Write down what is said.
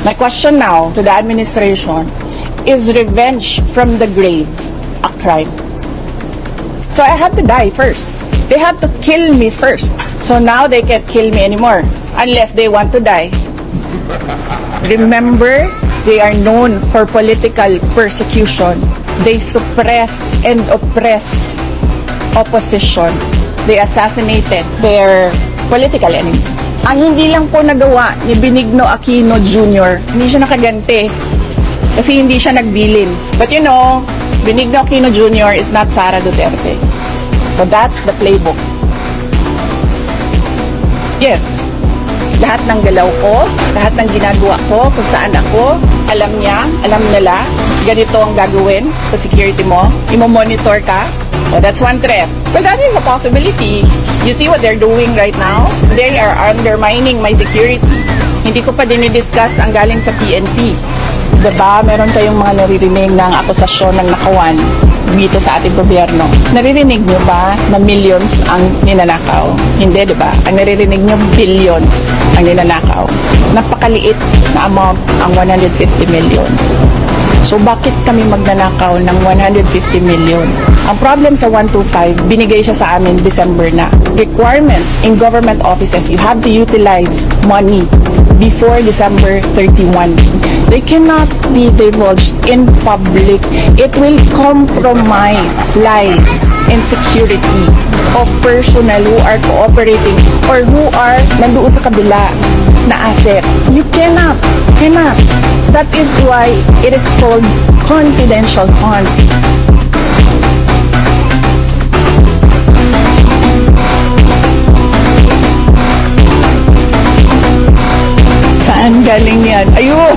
My question now to the administration, is revenge from the grave a crime? So I have to die first. They have to kill me first. So now they can't kill me anymore unless they want to die. Remember, they are known for political persecution. They suppress and oppress opposition. They assassinated their political enemy. Ang hindi lang po nagawa ni Benigno Aquino Jr., hindi siya nakaganti kasi hindi siya nagbilin. But you know, Benigno Aquino Jr. is not Sara Duterte. So that's the playbook. Yes, lahat ng galaw ko, lahat ng ginagawa ko, kung saan ako, alam niya, alam nila, ganito ang gagawin sa security mo, imo-monitor ka. So that's one threat. But that is a possibility. You see what they're doing right now? They are undermining my security. Hindi ko pa dinidiscuss ang galing sa PNP. Diba, meron kayong mga naririnig ng akusasyon ng nakawan dito sa ating gobyerno. Naririnig nyo ba na millions ang ninanakaw? Hindi, diba? Ang naririnig nyo, billions ang ninanakaw. Napakaliit na amount ang 150 million. So bakit kami magnanakaw ng 150 million? Ang problem sa 125, binigay siya sa amin December na. Requirement in government offices, you have to utilize money before December 31. They cannot be divulged in public. It will compromise lives and security of personnel who are cooperating or who are nandoon sa kabila na asset. You cannot. That is why it is called confidential funds. Saan galing yan? Ayun!